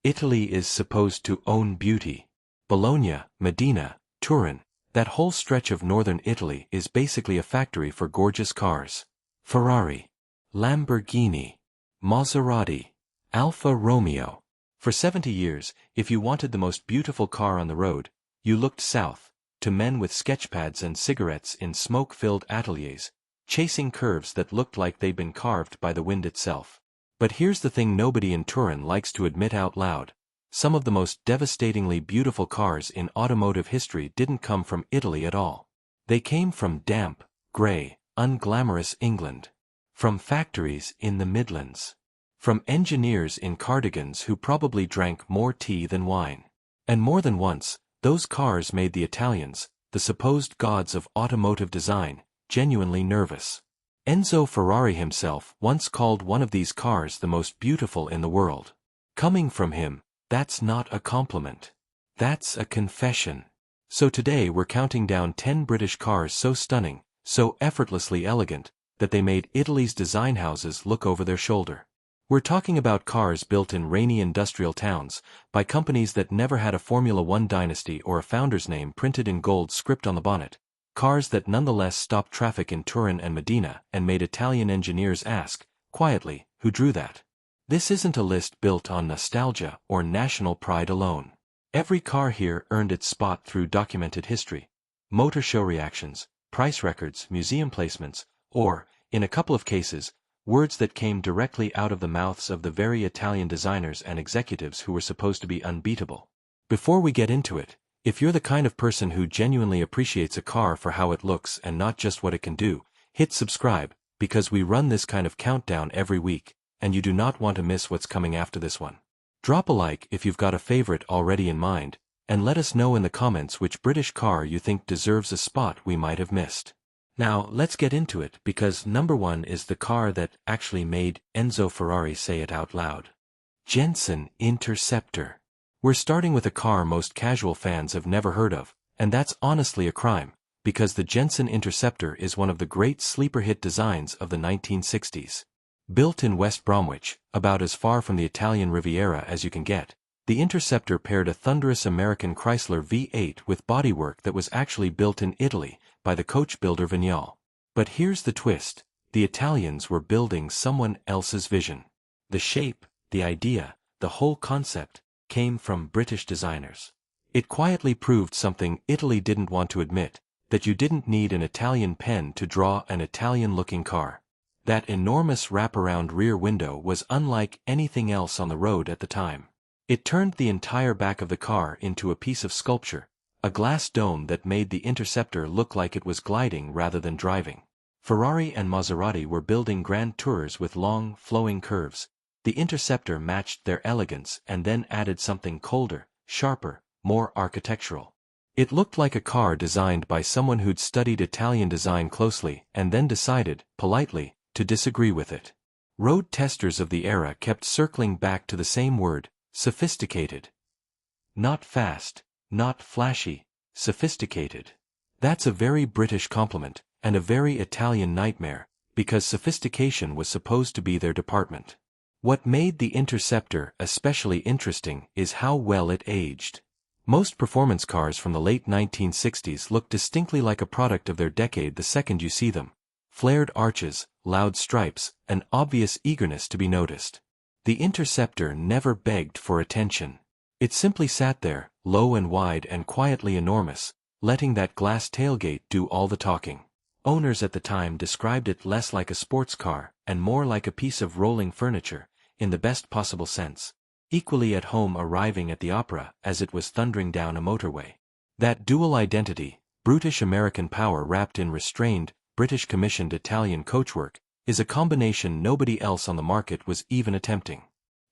Italy is supposed to own beauty. Bologna, Modena, Turin, that whole stretch of northern Italy is basically a factory for gorgeous cars. Ferrari, Lamborghini, Maserati, Alfa Romeo. For 70 years, if you wanted the most beautiful car on the road, you looked south, to men with sketchpads and cigarettes in smoke-filled ateliers, chasing curves that looked like they'd been carved by the wind itself. But here's the thing nobody in Turin likes to admit out loud. Some of the most devastatingly beautiful cars in automotive history didn't come from Italy at all. They came from damp, grey, unglamorous England. From factories in the Midlands. From engineers in cardigans who probably drank more tea than wine. And more than once, those cars made the Italians, the supposed gods of automotive design, genuinely nervous. Enzo Ferrari himself once called one of these cars the most beautiful in the world. Coming from him, that's not a compliment. That's a confession. So today we're counting down 10 British cars so stunning, so effortlessly elegant, that they made Italy's design houses look over their shoulder. We're talking about cars built in rainy industrial towns, by companies that never had a Formula One dynasty or a founder's name printed in gold script on the bonnet. Cars that nonetheless stopped traffic in Turin and Modena and made Italian engineers ask, quietly, who drew that? This isn't a list built on nostalgia or national pride alone. Every car here earned its spot through documented history, motor show reactions, price records, museum placements, or, in a couple of cases, words that came directly out of the mouths of the very Italian designers and executives who were supposed to be unbeatable. Before we get into it, if you're the kind of person who genuinely appreciates a car for how it looks and not just what it can do, hit subscribe, because we run this kind of countdown every week, and you do not want to miss what's coming after this one. Drop a like if you've got a favorite already in mind, and let us know in the comments which British car you think deserves a spot we might have missed. Now, let's get into it, because number 1 is the car that actually made Enzo Ferrari say it out loud. Jensen Interceptor. We're starting with a car most casual fans have never heard of, and that's honestly a crime, because the Jensen Interceptor is one of the great sleeper hit designs of the 1960s. Built in West Bromwich, about as far from the Italian Riviera as you can get, the Interceptor paired a thunderous American Chrysler V8 with bodywork that was actually built in Italy by the coach builder Vignale. But here's the twist, the Italians were building someone else's vision. The shape, the idea, the whole concept, came from British designers. It quietly proved something Italy didn't want to admit, that you didn't need an Italian pen to draw an Italian-looking car. That enormous wraparound rear window was unlike anything else on the road at the time. It turned the entire back of the car into a piece of sculpture, a glass dome that made the Interceptor look like it was gliding rather than driving. Ferrari and Maserati were building Grand Tours with long, flowing curves. The Interceptor matched their elegance and then added something colder, sharper, more architectural. It looked like a car designed by someone who'd studied Italian design closely and then decided, politely, to disagree with it. Road testers of the era kept circling back to the same word, sophisticated. Not fast, not flashy, sophisticated. That's a very British compliment, and a very Italian nightmare, because sophistication was supposed to be their department. What made the Interceptor especially interesting is how well it aged. Most performance cars from the late 1960s look distinctly like a product of their decade the second you see them. Flared arches, loud stripes, an obvious eagerness to be noticed. The Interceptor never begged for attention. It simply sat there, low and wide and quietly enormous, letting that glass tailgate do all the talking. Owners at the time described it less like a sports car and more like a piece of rolling furniture, in the best possible sense. Equally at home arriving at the opera as it was thundering down a motorway. That dual identity, brutish American power wrapped in restrained, British commissioned Italian coachwork, is a combination nobody else on the market was even attempting.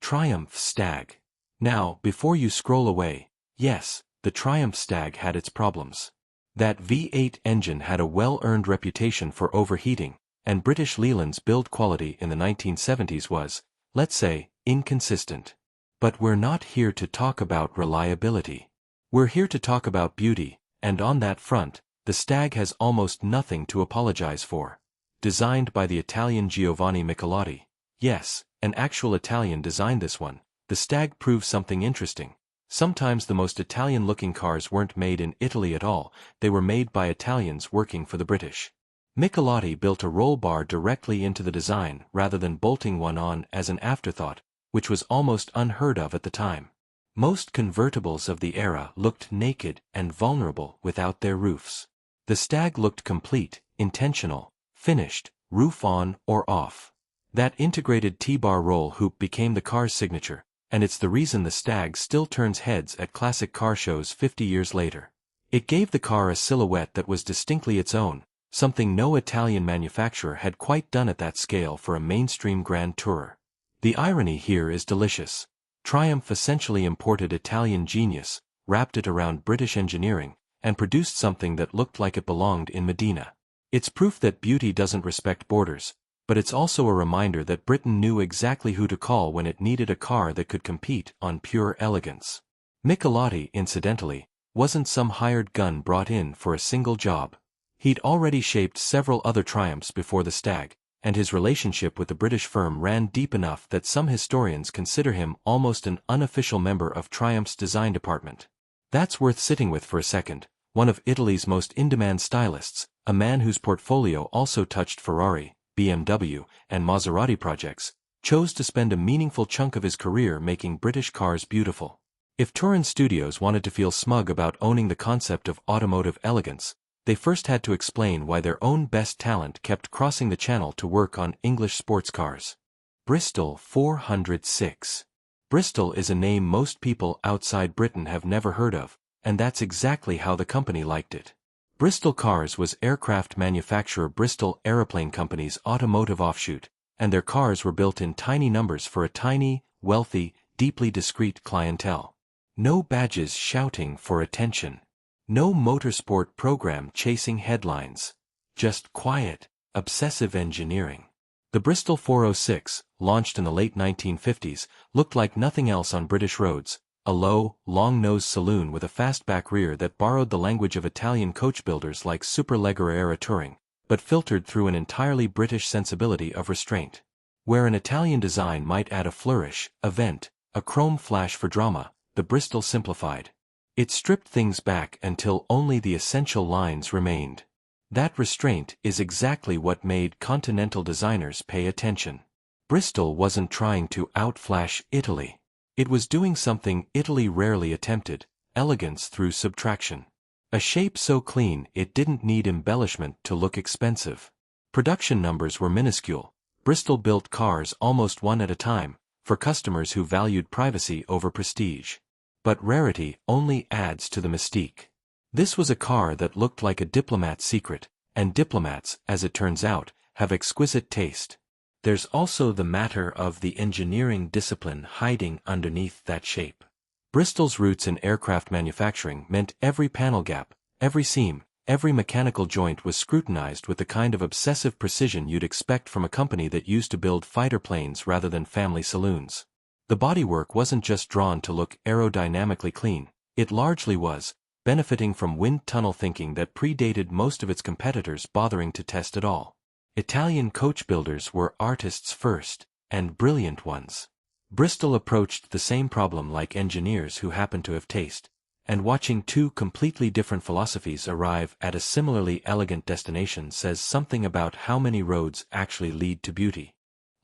Triumph Stag. Now, before you scroll away, yes, the Triumph Stag had its problems. That V8 engine had a well-earned reputation for overheating, and British Leyland's build quality in the 1970s was, let's say, inconsistent. But we're not here to talk about reliability. We're here to talk about beauty, and on that front, the Stag has almost nothing to apologize for. Designed by the Italian Giovanni Michelotti. Yes, an actual Italian designed this one, the Stag proved something interesting. Sometimes the most Italian-looking cars weren't made in Italy at all, they were made by Italians working for the British. Michelotti built a roll bar directly into the design rather than bolting one on as an afterthought, which was almost unheard of at the time. Most convertibles of the era looked naked and vulnerable without their roofs. The Stag looked complete, intentional, finished, roof on or off. That integrated T-bar roll hoop became the car's signature, and it's the reason the Stag still turns heads at classic car shows 50 years later. It gave the car a silhouette that was distinctly its own, something no Italian manufacturer had quite done at that scale for a mainstream Grand Tourer. The irony here is delicious. Triumph essentially imported Italian genius, wrapped it around British engineering, and produced something that looked like it belonged in Medina. It's proof that beauty doesn't respect borders, but it's also a reminder that Britain knew exactly who to call when it needed a car that could compete on pure elegance. Michelotti, incidentally, wasn't some hired gun brought in for a single job. He'd already shaped several other Triumphs before the Stag, and his relationship with the British firm ran deep enough that some historians consider him almost an unofficial member of Triumph's design department. That's worth sitting with for a second. One of Italy's most in-demand stylists, a man whose portfolio also touched Ferrari, BMW, and Maserati projects, chose to spend a meaningful chunk of his career making British cars beautiful. If Turin Studios wanted to feel smug about owning the concept of automotive elegance, they first had to explain why their own best talent kept crossing the channel to work on English sports cars. Bristol 406. Bristol is a name most people outside Britain have never heard of, and that's exactly how the company liked it. Bristol Cars was aircraft manufacturer Bristol Aeroplane Company's automotive offshoot, and their cars were built in tiny numbers for a tiny, wealthy, deeply discreet clientele. No badges shouting for attention. No motorsport program chasing headlines. Just quiet, obsessive engineering. The Bristol 406, launched in the late 1950s, looked like nothing else on British roads, a low, long-nosed saloon with a fastback rear that borrowed the language of Italian coach builders like Superleggera Touring, but filtered through an entirely British sensibility of restraint. Where an Italian design might add a flourish, a vent, a chrome flash for drama, the Bristol simplified. It stripped things back until only the essential lines remained. That restraint is exactly what made continental designers pay attention. Bristol wasn't trying to outflash Italy. It was doing something Italy rarely attempted, elegance through subtraction. A shape so clean it didn't need embellishment to look expensive. Production numbers were minuscule. Bristol built cars almost one at a time, for customers who valued privacy over prestige. But rarity only adds to the mystique. This was a car that looked like a diplomat's secret, and diplomats, as it turns out, have exquisite taste. There's also the matter of the engineering discipline hiding underneath that shape. Bristol's roots in aircraft manufacturing meant every panel gap, every seam, every mechanical joint was scrutinized with the kind of obsessive precision you'd expect from a company that used to build fighter planes rather than family saloons. The bodywork wasn't just drawn to look aerodynamically clean, it largely was, benefiting from wind tunnel thinking that predated most of its competitors bothering to test at all. Italian coach builders were artists first, and brilliant ones. Bristol approached the same problem like engineers who happened to have taste, and watching two completely different philosophies arrive at a similarly elegant destination says something about how many roads actually lead to beauty.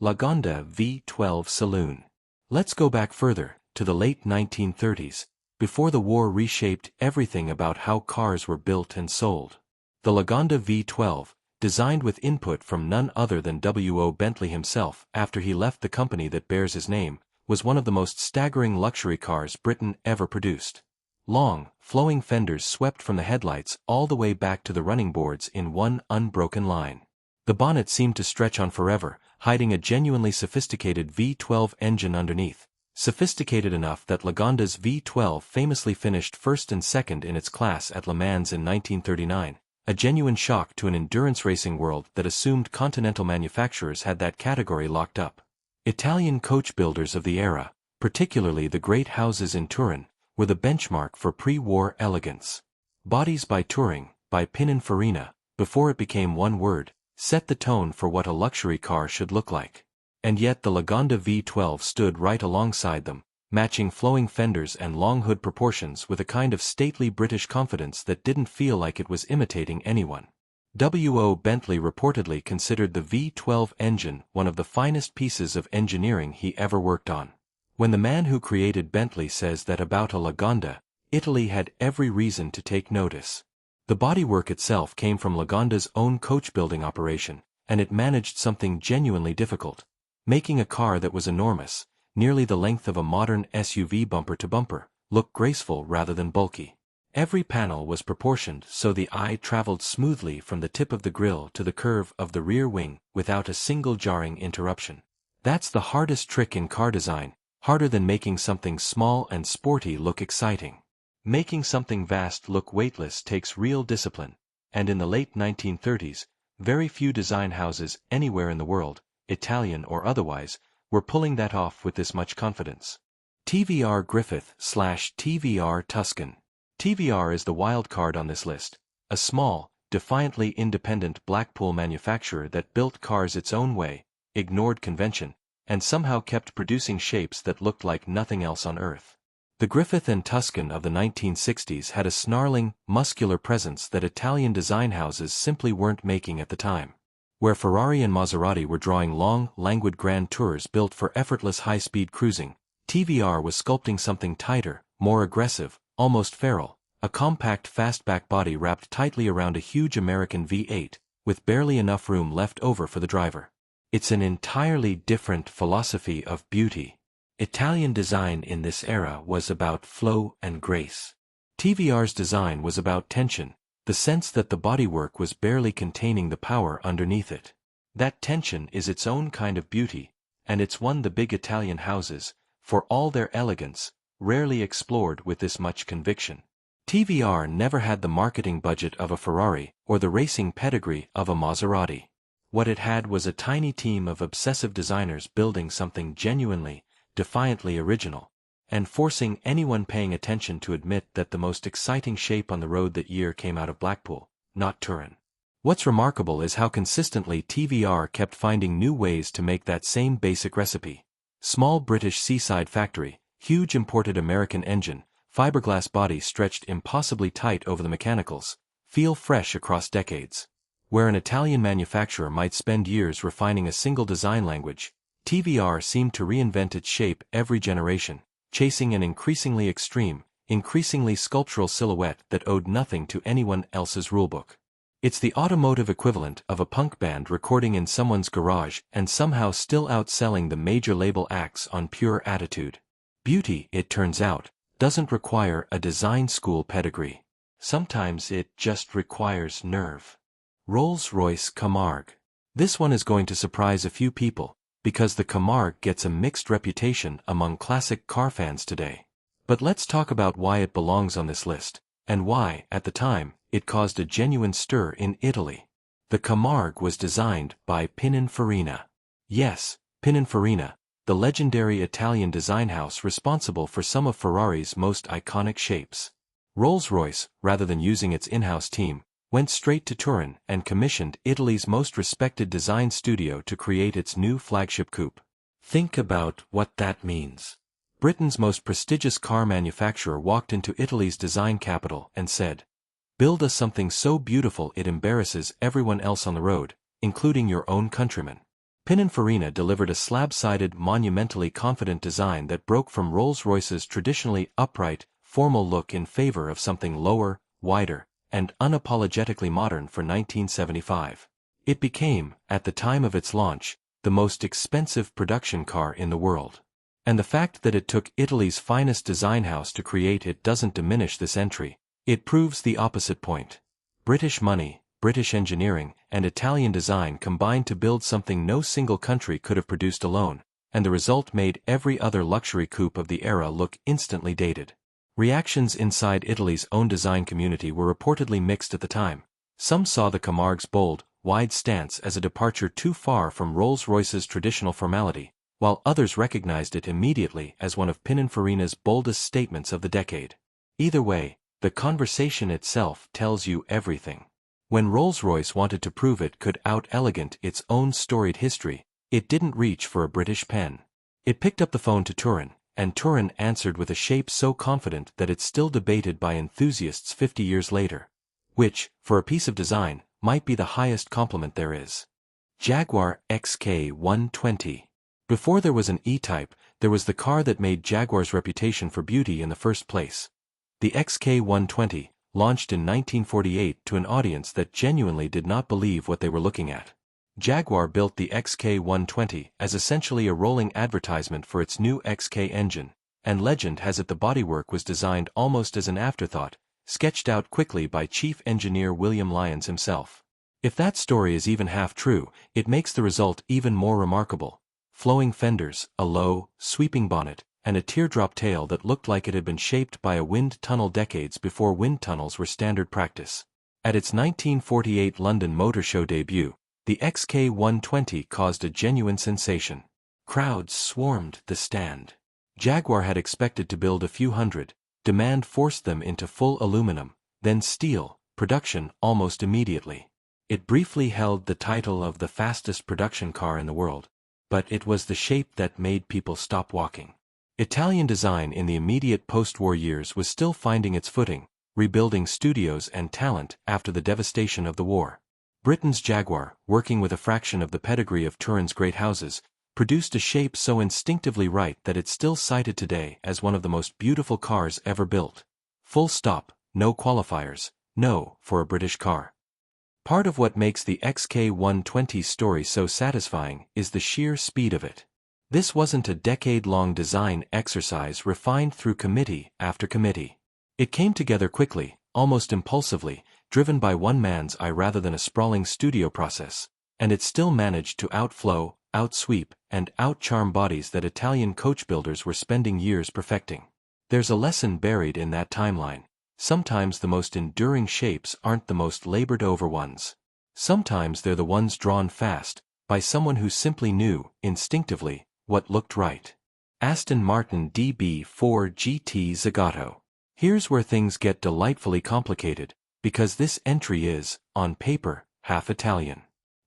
Lagonda V12 Saloon. Let's go back further, to the late 1930s, before the war reshaped everything about how cars were built and sold. The Lagonda V12, designed with input from none other than W.O. Bentley himself after he left the company that bears his name, was one of the most staggering luxury cars Britain ever produced. Long, flowing fenders swept from the headlights all the way back to the running boards in one unbroken line. The bonnet seemed to stretch on forever, hiding a genuinely sophisticated V12 engine underneath, sophisticated enough that Lagonda's V12 famously finished first and second in its class at Le Mans in 1939, a genuine shock to an endurance racing world that assumed continental manufacturers had that category locked up. Italian coach builders of the era, particularly the great houses in Turin, were the benchmark for pre-war elegance. Bodies by Touring, by Pininfarina, before it became one word, set the tone for what a luxury car should look like. And yet the Lagonda V12 stood right alongside them, matching flowing fenders and long hood proportions with a kind of stately British confidence that didn't feel like it was imitating anyone. W.O. Bentley reportedly considered the V12 engine one of the finest pieces of engineering he ever worked on. When the man who created Bentley says that about a Lagonda, Italy had every reason to take notice. The bodywork itself came from Lagonda's own coach-building operation, and it managed something genuinely difficult, making a car that was enormous, nearly the length of a modern SUV bumper to bumper, look graceful rather than bulky. Every panel was proportioned so the eye traveled smoothly from the tip of the grille to the curve of the rear wing without a single jarring interruption. That's the hardest trick in car design, harder than making something small and sporty look exciting. Making something vast look weightless takes real discipline, and in the late 1930s, very few design houses anywhere in the world, Italian or otherwise, were pulling that off with this much confidence. TVR Griffith / TVR Tuscan. TVR is the wild card on this list, a small, defiantly independent Blackpool manufacturer that built cars its own way, ignored convention, and somehow kept producing shapes that looked like nothing else on earth. The Griffith and Tuscan of the 1960s had a snarling, muscular presence that Italian design houses simply weren't making at the time. Where Ferrari and Maserati were drawing long, languid grand tours built for effortless high-speed cruising, TVR was sculpting something tighter, more aggressive, almost feral, a compact fastback body wrapped tightly around a huge American V8, with barely enough room left over for the driver. It's an entirely different philosophy of beauty. Italian design in this era was about flow and grace. TVR's design was about tension, the sense that the bodywork was barely containing the power underneath it. That tension is its own kind of beauty, and it's one the big Italian houses, for all their elegance, rarely explored with this much conviction. TVR never had the marketing budget of a Ferrari or the racing pedigree of a Maserati. What it had was a tiny team of obsessive designers building something genuinely, defiantly original, and forcing anyone paying attention to admit that the most exciting shape on the road that year came out of Blackpool, not Turin. What's remarkable is how consistently TVR kept finding new ways to make that same basic recipe. Small British seaside factory, huge imported American engine, fiberglass body stretched impossibly tight over the mechanicals, feel fresh across decades. Where an Italian manufacturer might spend years refining a single design language, TVR seemed to reinvent its shape every generation, chasing an increasingly extreme, increasingly sculptural silhouette that owed nothing to anyone else's rulebook. It's the automotive equivalent of a punk band recording in someone's garage and somehow still outselling the major label acts on pure attitude. Beauty, it turns out, doesn't require a design school pedigree. Sometimes it just requires nerve. Rolls-Royce Camargue. This one is going to surprise a few people, because the Camargue gets a mixed reputation among classic car fans today. But let's talk about why it belongs on this list, and why, at the time, it caused a genuine stir in Italy. The Camargue was designed by Pininfarina. Yes, Pininfarina, the legendary Italian design house responsible for some of Ferrari's most iconic shapes. Rolls-Royce, rather than using its in-house team, went straight to Turin and commissioned Italy's most respected design studio to create its new flagship coupe. Think about what that means. Britain's most prestigious car manufacturer walked into Italy's design capital and said, "Build us something so beautiful it embarrasses everyone else on the road, including your own countrymen." Pininfarina delivered a slab-sided, monumentally confident design that broke from Rolls-Royce's traditionally upright, formal look in favor of something lower, wider, and unapologetically modern for 1975. It became, at the time of its launch, the most expensive production car in the world. And the fact that it took Italy's finest design house to create it doesn't diminish this entry. It proves the opposite point. British money, British engineering, and Italian design combined to build something no single country could have produced alone, and the result made every other luxury coupe of the era look instantly dated. Reactions inside Italy's own design community were reportedly mixed at the time. Some saw the Camargue's bold, wide stance as a departure too far from Rolls-Royce's traditional formality, while others recognized it immediately as one of Pininfarina's boldest statements of the decade. Either way, the conversation itself tells you everything. When Rolls-Royce wanted to prove it could out-elegant its own storied history, it didn't reach for a British pen. It picked up the phone to Turin, and Turin answered with a shape so confident that it's still debated by enthusiasts 50 years later. Which, for a piece of design, might be the highest compliment there is. Jaguar XK120. Before there was an E-Type, there was the car that made Jaguar's reputation for beauty in the first place. The XK120, launched in 1948 to an audience that genuinely did not believe what they were looking at. Jaguar built the XK120 as essentially a rolling advertisement for its new XK engine, and legend has it the bodywork was designed almost as an afterthought, sketched out quickly by chief engineer William Lyons himself. If that story is even half true, it makes the result even more remarkable. Flowing fenders, a low, sweeping bonnet, and a teardrop tail that looked like it had been shaped by a wind tunnel decades before wind tunnels were standard practice. At its 1948 London Motor Show debut, the XK120 caused a genuine sensation. Crowds swarmed the stand. Jaguar had expected to build a few hundred. Demand forced them into full aluminum, then steel, production almost immediately. It briefly held the title of the fastest production car in the world. But it was the shape that made people stop walking. Italian design in the immediate post-war years was still finding its footing, rebuilding studios and talent after the devastation of the war. Britain's Jaguar, working with a fraction of the pedigree of Turin's great houses, produced a shape so instinctively right that it's still cited today as one of the most beautiful cars ever built. Full stop, no qualifiers, no, for a British car. Part of what makes the XK120 story so satisfying is the sheer speed of it. This wasn't a decade-long design exercise refined through committee after committee. It came together quickly, almost impulsively, driven by one man's eye rather than a sprawling studio process, and it still managed to outflow, outsweep, and outcharm bodies that Italian coach builders were spending years perfecting. There's a lesson buried in that timeline. Sometimes the most enduring shapes aren't the most labored-over ones. Sometimes they're the ones drawn fast, by someone who simply knew, instinctively, what looked right. Aston Martin DB5 GT Zagato. Here's where things get delightfully complicated, because this entry is, on paper, half Italian.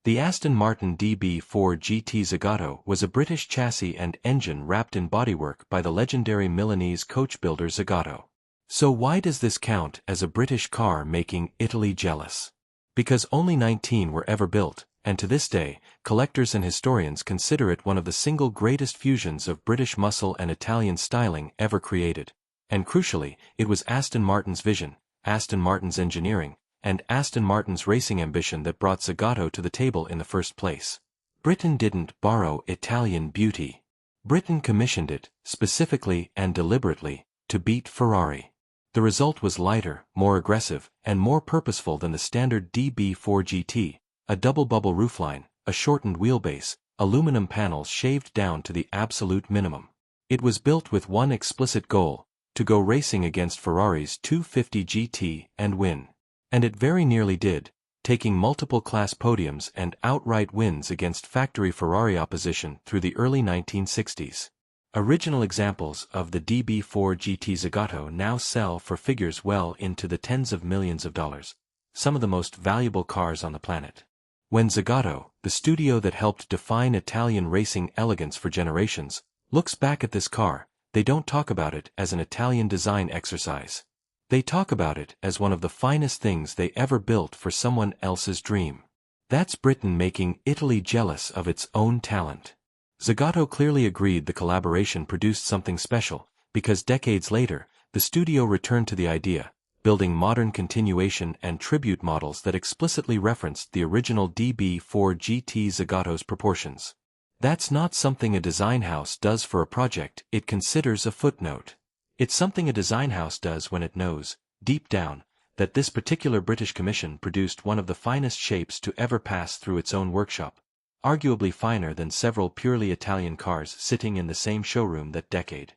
The Aston Martin DB5 GT Zagato was a British chassis and engine wrapped in bodywork by the legendary Milanese coach builder Zagato. So why does this count as a British car making Italy jealous? Because only 19 were ever built, and to this day, collectors and historians consider it one of the single greatest fusions of British muscle and Italian styling ever created. And crucially, it was Aston Martin's vision, Aston Martin's engineering, and Aston Martin's racing ambition that brought Zagato to the table in the first place. Britain didn't borrow Italian beauty. Britain commissioned it, specifically and deliberately, to beat Ferrari. The result was lighter, more aggressive, and more purposeful than the standard DB5 GT, a double-bubble roofline, a shortened wheelbase, aluminum panels shaved down to the absolute minimum. It was built with one explicit goal, to go racing against Ferrari's 250 GT and win. And it very nearly did, taking multiple class podiums and outright wins against factory Ferrari opposition through the early 1960s. Original examples of the DB5 GT Zagato now sell for figures well into the tens of millions of dollars, some of the most valuable cars on the planet. When Zagato, the studio that helped define Italian racing elegance for generations, looks back at this car, they don't talk about it as an Italian design exercise. They talk about it as one of the finest things they ever built for someone else's dream. That's Britain making Italy jealous of its own talent. Zagato clearly agreed the collaboration produced something special, because decades later, the studio returned to the idea, building modern continuation and tribute models that explicitly referenced the original DB5 GT Zagato's proportions. That's not something a design house does for a project it considers a footnote. It's something a design house does when it knows, deep down, that this particular British commission produced one of the finest shapes to ever pass through its own workshop, arguably finer than several purely Italian cars sitting in the same showroom that decade.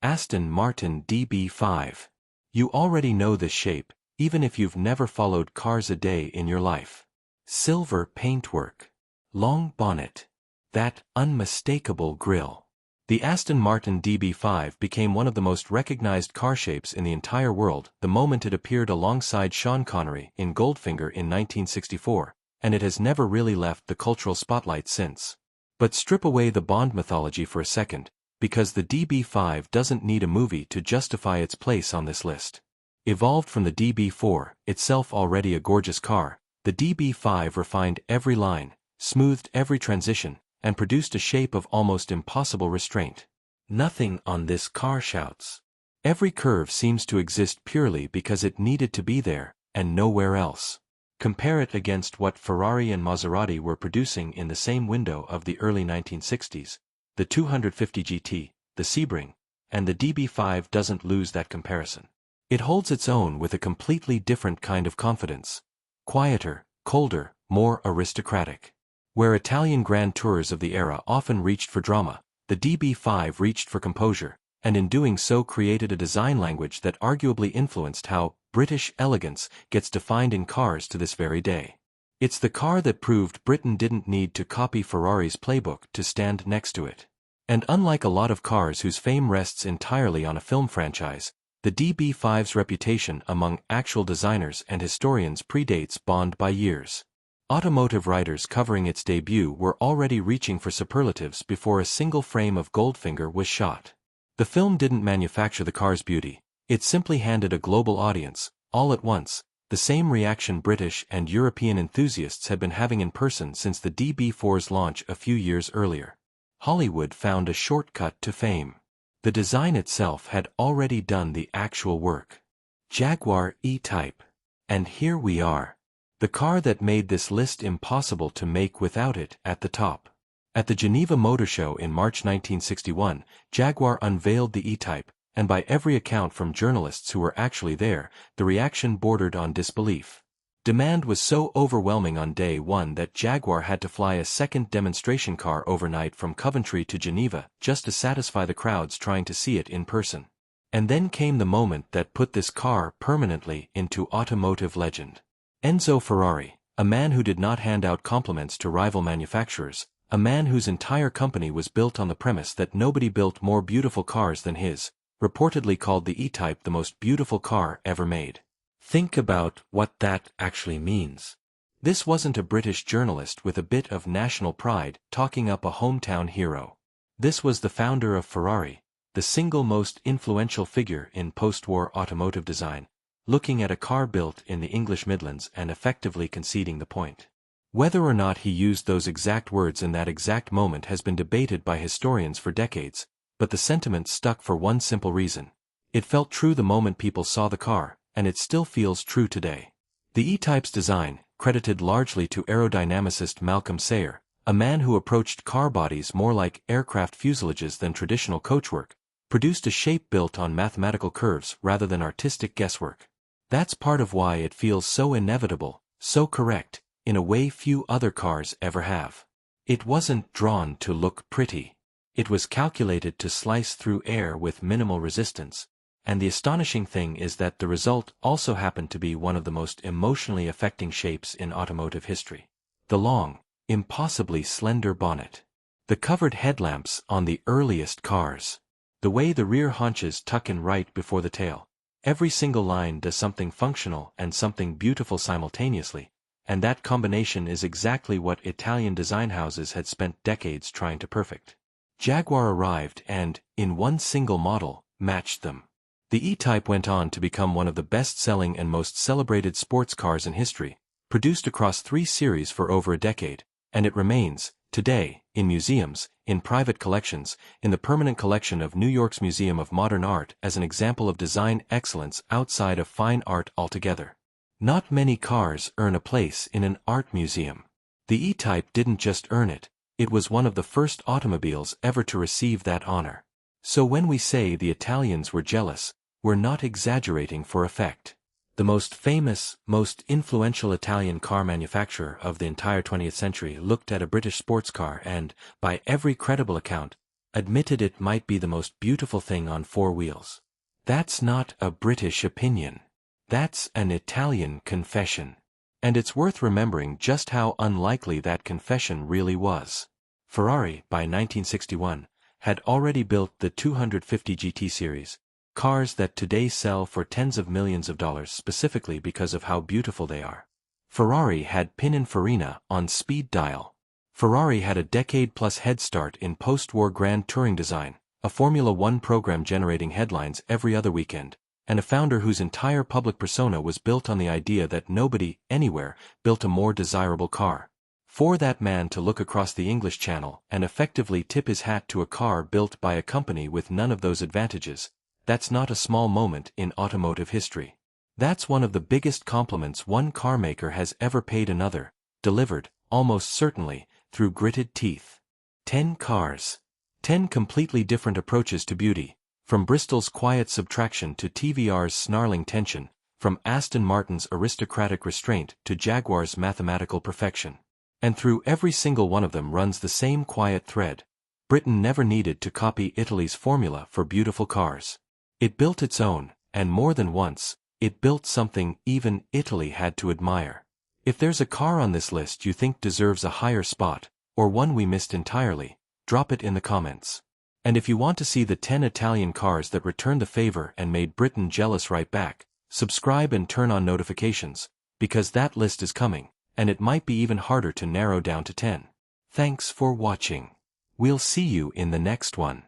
Aston Martin DB5. You already know this shape, even if you've never followed cars a day in your life. Silver paintwork. Long bonnet. That unmistakable grille. The Aston Martin DB5 became one of the most recognized car shapes in the entire world the moment it appeared alongside Sean Connery in Goldfinger in 1964, and it has never really left the cultural spotlight since. But strip away the Bond mythology for a second, because the DB5 doesn't need a movie to justify its place on this list. Evolved from the DB4, itself already a gorgeous car, the DB5 refined every line, smoothed every transition, and produced a shape of almost impossible restraint. Nothing on this car shouts. Every curve seems to exist purely because it needed to be there, and nowhere else. Compare it against what Ferrari and Maserati were producing in the same window of the early 1960s, the 250 GT, the Sebring, and the DB5 doesn't lose that comparison. It holds its own with a completely different kind of confidence. Quieter, colder, more aristocratic. Where Italian grand tours of the era often reached for drama, the DB5 reached for composure, and in doing so created a design language that arguably influenced how British elegance gets defined in cars to this very day. It's the car that proved Britain didn't need to copy Ferrari's playbook to stand next to it. And unlike a lot of cars whose fame rests entirely on a film franchise, the DB5's reputation among actual designers and historians predates Bond by years. Automotive writers covering its debut were already reaching for superlatives before a single frame of Goldfinger was shot. The film didn't manufacture the car's beauty, it simply handed a global audience, all at once, the same reaction British and European enthusiasts had been having in person since the DB4's launch a few years earlier. Hollywood found a shortcut to fame. The design itself had already done the actual work. Jaguar E-Type. And here we are. The car that made this list impossible to make without it at the top. At the Geneva Motor Show in March 1961, Jaguar unveiled the E-Type, and by every account from journalists who were actually there, the reaction bordered on disbelief. Demand was so overwhelming on day one that Jaguar had to fly a second demonstration car overnight from Coventry to Geneva just to satisfy the crowds trying to see it in person. And then came the moment that put this car permanently into automotive legend. Enzo Ferrari, a man who did not hand out compliments to rival manufacturers, a man whose entire company was built on the premise that nobody built more beautiful cars than his, reportedly called the E-Type the most beautiful car ever made. Think about what that actually means. This wasn't a British journalist with a bit of national pride talking up a hometown hero. This was the founder of Ferrari, the single most influential figure in post-war automotive design, looking at a car built in the English Midlands and effectively conceding the point. Whether or not he used those exact words in that exact moment has been debated by historians for decades, but the sentiment stuck for one simple reason. It felt true the moment people saw the car, and it still feels true today. The E-Type's design, credited largely to aerodynamicist Malcolm Sayer, a man who approached car bodies more like aircraft fuselages than traditional coachwork, produced a shape built on mathematical curves rather than artistic guesswork. That's part of why it feels so inevitable, so correct, in a way few other cars ever have. It wasn't drawn to look pretty. It was calculated to slice through air with minimal resistance, and the astonishing thing is that the result also happened to be one of the most emotionally affecting shapes in automotive history. The long, impossibly slender bonnet. The covered headlamps on the earliest cars. The way the rear haunches tuck in right before the tail. Every single line does something functional and something beautiful simultaneously, and that combination is exactly what Italian design houses had spent decades trying to perfect. Jaguar arrived and, in one single model, matched them. The E-Type went on to become one of the best-selling and most celebrated sports cars in history, produced across 3 series for over a decade, and it remains, today, in museums, in private collections, in the permanent collection of New York's Museum of Modern Art as an example of design excellence outside of fine art altogether. Not many cars earn a place in an art museum. The E-Type didn't just earn it, it was one of the first automobiles ever to receive that honor. So when we say the Italians were jealous, we're not exaggerating for effect. The most famous, most influential Italian car manufacturer of the entire 20th century looked at a British sports car and, by every credible account, admitted it might be the most beautiful thing on 4 wheels. That's not a British opinion. That's an Italian confession. And it's worth remembering just how unlikely that confession really was. Ferrari, by 1961, had already built the 250 GT series, cars that today sell for tens of millions of dollars specifically because of how beautiful they are. Ferrari had Pininfarina on speed dial. Ferrari had a decade-plus head start in post-war grand touring design, a Formula One program generating headlines every other weekend, and a founder whose entire public persona was built on the idea that nobody, anywhere, built a more desirable car. For that man to look across the English Channel and effectively tip his hat to a car built by a company with none of those advantages, that's not a small moment in automotive history. That's one of the biggest compliments one carmaker has ever paid another, delivered, almost certainly, through gritted teeth. 10 cars. 10 completely different approaches to beauty, from Bristol's quiet subtraction to TVR's snarling tension, from Aston Martin's aristocratic restraint to Jaguar's mathematical perfection. And through every single one of them runs the same quiet thread. Britain never needed to copy Italy's formula for beautiful cars. It built its own, and more than once, it built something even Italy had to admire. If there's a car on this list you think deserves a higher spot, or one we missed entirely, drop it in the comments. And if you want to see the 10 Italian cars that returned the favor and made Britain jealous right back, subscribe and turn on notifications, because that list is coming, and it might be even harder to narrow down to 10. Thanks for watching. We'll see you in the next one.